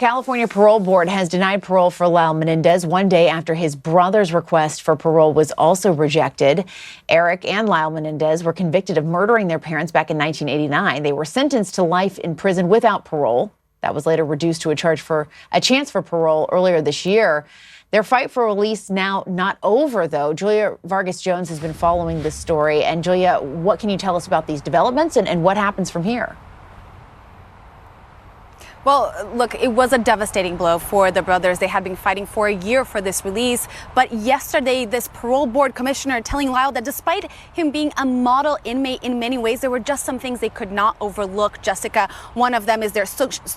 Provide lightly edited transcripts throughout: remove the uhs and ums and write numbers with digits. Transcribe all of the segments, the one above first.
California Parole Board has denied parole for Lyle Menendez 1 day after his brother's request for parole was also rejected. Erik and Lyle Menendez were convicted of murdering their parents back in 1989. They were sentenced to life in prison without parole. That was later reduced to a chance for parole earlier this year. Their fight for release now not over, though. Julia Vargas Jones has been following this story. And Julia, what can you tell us about these developments and what happens from here? Well, look, it was a devastating blow for the brothers. They had been fighting for a year for this release. But yesterday, this parole board commissioner telling Lyle that despite him being a model inmate in many ways, there were just some things they could not overlook. Jessica, one of them is their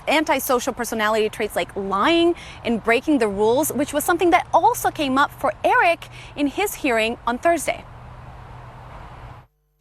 antisocial personality traits like lying and breaking the rules, which was something that also came up for Erik in his hearing on Thursday.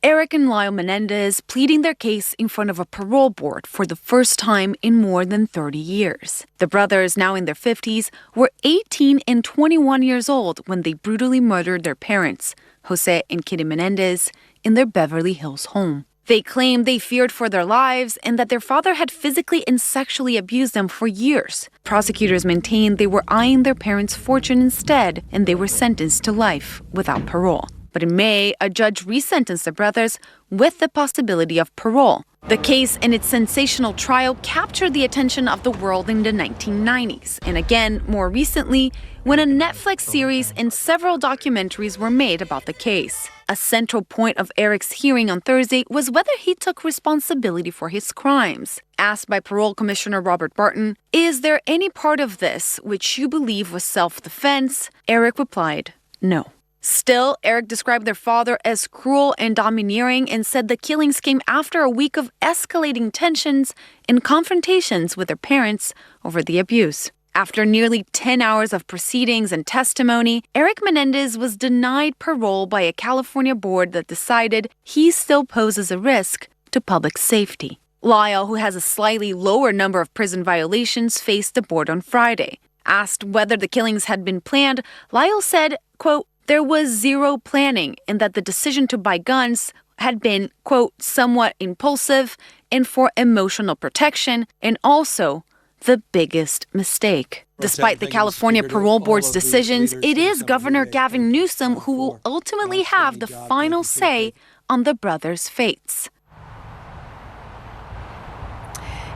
Erik and Lyle Menendez pleading their case in front of a parole board for the first time in more than 30 years. The brothers, now in their 50s, were 18 and 21 years old when they brutally murdered their parents, Jose and Kitty Menendez, in their Beverly Hills home. They claimed they feared for their lives and that their father had physically and sexually abused them for years. Prosecutors maintained they were eyeing their parents' fortune instead, and they were sentenced to life without parole. But in May, a judge resentenced the brothers with the possibility of parole. The case and its sensational trial captured the attention of the world in the 1990s, and again, more recently, when a Netflix series and several documentaries were made about the case. A central point of Erik's hearing on Thursday was whether he took responsibility for his crimes. Asked by Parole Commissioner Robert Barton, "Is there any part of this which you believe was self-defense?" Erik replied, "No." Still, Erik described their father as cruel and domineering and said the killings came after a week of escalating tensions and confrontations with their parents over the abuse. After nearly 10 hours of proceedings and testimony, Erik Menendez was denied parole by a California board that decided he still poses a risk to public safety. Lyle, who has a slightly lower number of prison violations, faced the board on Friday. Asked whether the killings had been planned, Lyle said, quote, "There was zero planning and that the decision to buy guns had been, quote, somewhat impulsive and for emotional protection and also the biggest mistake." Despite the California Parole Board's decisions, it is Governor Gavin Newsom who will ultimately have the final say on the brothers' fates.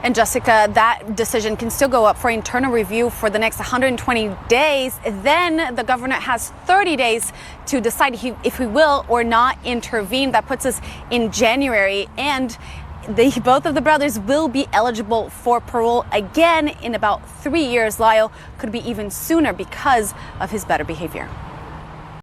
And Jessica, that decision can still go up for internal review for the next 120 days. Then the governor has 30 days to decide if he will or not intervene. That puts us in January. And both of the brothers will be eligible for parole again in about 3 years. Lyle could be even sooner because of his better behavior.